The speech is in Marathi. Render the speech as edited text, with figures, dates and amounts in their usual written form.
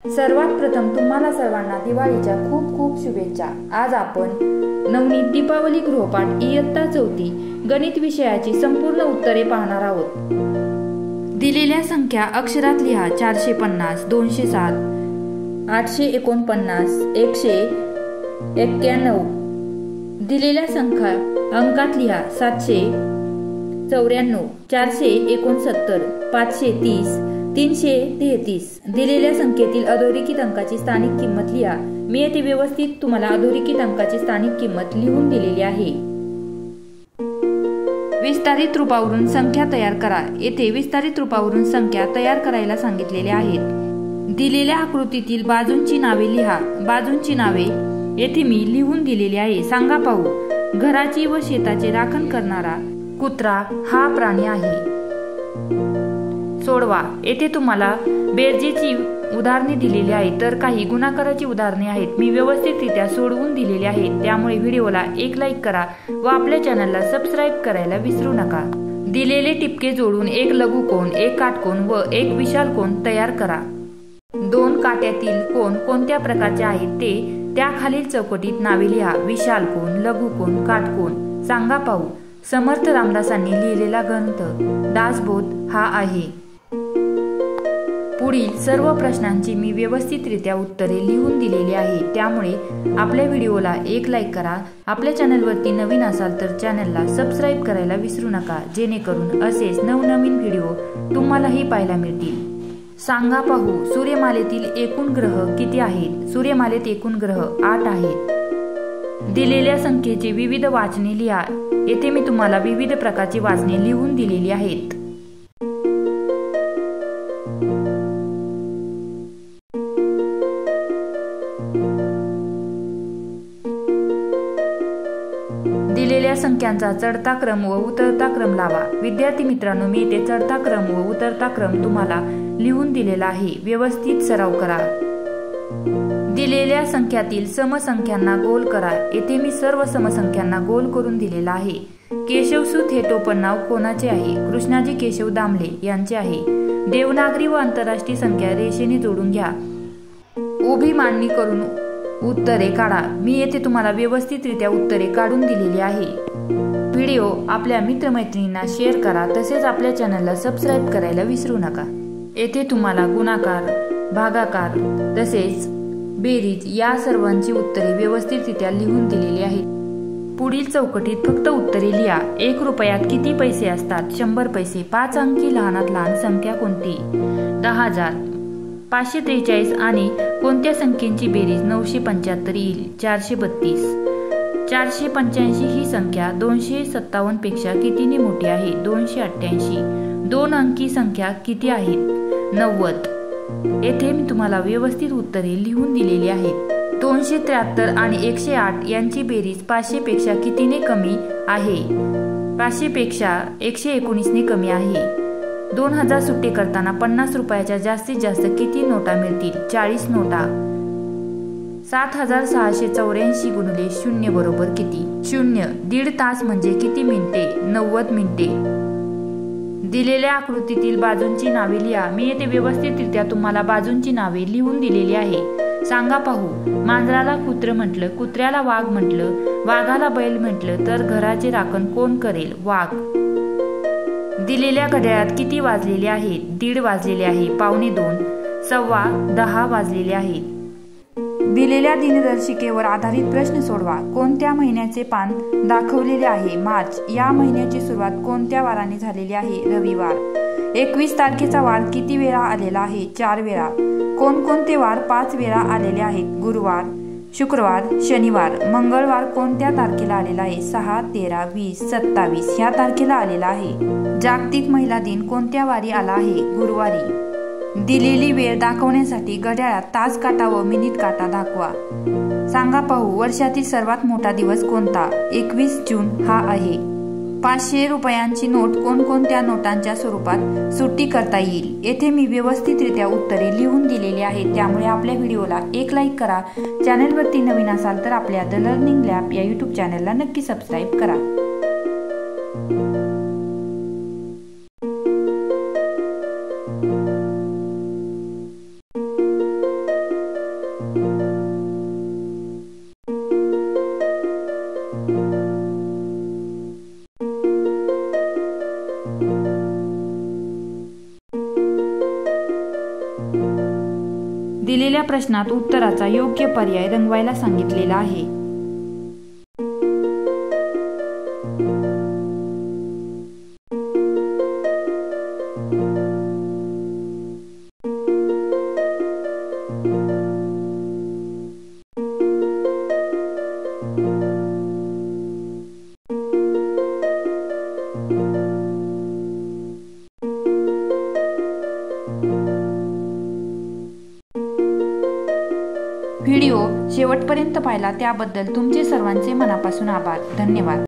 सर्वात प्रथम तुम्हाला सर्वांना दिवाळीच्या खूप खूप शुभेच्छा। आज आपण नवनीत दीपावली गृहपाठ इयत्ता 4 गणित विषयाची संपूर्ण उत्तरे पाहणार आहोत। दिलेल्या संख्या अक्षरात लिहा। 450, 207, 849, 191। दिलेल्या संख्या अंकात लिहा। 794, 469, 530, 333। दिलेल्या संख्येतील अधोरेखित अंकाची स्थानिक किंमत लिहा। मी येथे व्यवस्थित तुम्हाला अधोरेखित अंकाची स्थानिक किंमत लिहून दिलेली आहे। विस्तारित रूपावरून संख्या तयार करा। येथे विस्तारित रूपावरून संख्या तयार करायला सांगितलेले आहेत। दिलेल्या आकृतीतील बाजूंची नावे लिहा। बाजूंची नावे येथे मी लिहून दिलेली आहे। सांगा पाहू। घराची व शेताचे राखण करणारा कुत्रा हा प्राणी आहे। सोडवा। येथे तुम्हाला बेरजेची उदाहरणे दिलेली आहेत, तर काही गुणाकाराची उदाहरणे आहेत। मी व्यवस्थितरित्या सोडवून दिलेली आहेत, त्यामुळे व्हिडिओला एक लाईक करा व आपल्या चॅनलला सबस्क्राईब करायला विसरू नका। दिलेले टिपके जोडून एक लघुकोन, एक काटकोन व एक विशाल कोन तयार करा। दोन काट्यातील कोन कोणत्या प्रकारचे आहेत ते त्या खालील चौकटीत नावे लिहा। विशाल कोन, लघुकोन, काटकोन। सांगा पाहू। समर्थ रामदासांनी लिहिलेला ग्रंथ दासबोध हा आहे। पुढील सर्व प्रश्नांची मी व्यवस्थितरित्या उत्तरे लिहून दिलेली आहे, त्यामुळे आपल्या व्हिडिओला एक लाईक करा। आपल्या चॅनलवरती नवीन असाल तर चॅनलला सबस्क्राईब करायला विसरू नका, जेणेकरून असेच नवनवीन व्हिडिओ तुम्हालाही पाहायला मिळतील। सांगा पाहू। सूर्यमालेतील एकूण ग्रह किती आहेत? सूर्यमालेत एकूण ग्रह 8 आहेत। दिलेल्या संख्येचे विविध वाचने लिहा। येथे मी तुम्हाला विविध प्रकारची वाचने लिहून दिलेली आहेत। दिलेल्या संख्यांचा चढता क्रम व उतरता क्रम लावा। विद्यार्थी मित्रांनो, मी येथे चढता क्रम व उतरता क्रम तुम्हाला लिहून दिलेला आहे। व्यवस्थित सराव करा। दिलेल्या संख्यातील समसंख्यांना गोल करा। येथे मी सर्व समसंख्यांना गोल करून दिलेला आहे। केशवसूत हे टोपणनाव कोणाचे आहे? कृष्णाजी केशव दामले यांचे आहे। देवनागरी व आंतरराष्ट्रीय संख्या रेषेने जोडून घ्या। उभी मांडणी करून उत्तरे काढा। मी येथे तुम्हाला व्यवस्थितरित्या उत्तरे काढून दिलेली आहे। व्हिडिओ आपल्या मित्रमैत्रिणींना शेअर करा, तसेच आपल्या चॅनलला सबस्क्राईब करायला विसरू नका। येथे तुम्हाला गुणाकार, भागाकार तसेच बेरीज या सर्वांची उत्तरे व्यवस्थितरित्या लिहून दिलेली आहेत। पुढील चौकटीत फक्त उत्तरे लिहा। 1 रुपयात किती पैसे असतात? 100 पैसे। 5 अंकी लहानात लहान संख्या कोणती? 10,000। 543 आणि कोणत्या संख्येची बेरीज 975 येईल? 432। 485 ही संख्या 257 पेक्षा कितीने मोठी आहे? 288। 2 अंकी संख्या किती आहेत? 90। येथे मी तुम्हाला व्यवस्थित उत्तरे लिहून दिलेली आहेत। 273 आणि 108 यांची बेरीज 500 पेक्षा कितीने कमी आहे? 500 पेक्षा 119 ने कमी आहे। 2000 सुट्टे करताना 50 रुपयाच्या जास्तीत जास्त किती नोटा मिळतील? 40 नोटा। 7684 गुणिले 0 बरोबर किती? 0। 1.5 तास म्हणजे किती मिनिटे? 90 मिनिटे। दिलेल्या आकृतीतील बाजूंची नावे लिहा। मी येथे व्यवस्थितरित्या तुम्हाला बाजूंची नावे लिहून दिलेली आहे। सांगा पाहू। मांजराला कुत्र म्हटलं, कुत्र्याला वाघ म्हटलं, वाघाला बैल म्हटलं तर घराचे राखण कोण करेल? वाघ। दिलेल्या घड्याळात किती वाजलेले आहेत? 1:30 वाजलेले आहे। 1:45, 10:15 वाजलेले आहेत। दिलेल्या दिनदर्शिकेवर आधारित प्रश्न सोडवा। कोणत्या महिन्याचे पान दाखवलेले आहे? मार्च। या महिन्याची सुरुवात कोणत्या वाराने झालेली आहे? रविवार। 21 तारखेचा वार किती वेळा आलेला आहे? 4 वेळा। कोणकोणते वार 5 वेळा आलेले आहेत? गुरुवार, शुक्रवार, शनिवार। मंगळवार कोणत्या तारखेला आलेला आहे? 6, 13, 20, 27 ह्या तारखेला आलेला आहे। जागतिक महिला दिन कोणत्या वारी आला आहे? गुरुवारी। दिलेली वेळ दाखवण्यासाठी घड्याळात तास काटा व मिनिट काटा दाखवा। सांगा पाहू। वर्षातील सर्वात मोठा दिवस कोणता? 21 जून हा आहे। 500 रुपयांची नोट कोणकोणत्या नोटांच्या स्वरूपात सुट्टी करता येईल? येथे मी व्यवस्थितरित्या उत्तरे लिहून दिलेली आहेत, त्यामुळे आपल्या व्हिडिओला एक लाईक करा। चॅनलवरती नवीन असाल तर आपल्या द लर्निंग लॅब या यूट्यूब चॅनलला नक्की सबस्क्राईब करा। दिलेल्या प्रश्नात उत्तराचा योग्य पर्याय रंगवायला सांगितलेला आहे. व्हिडिओ शेवटपर्यंत पाहिला त्याबद्दल तुमचे सर्वांचे मनापासून आभार. धन्यवाद.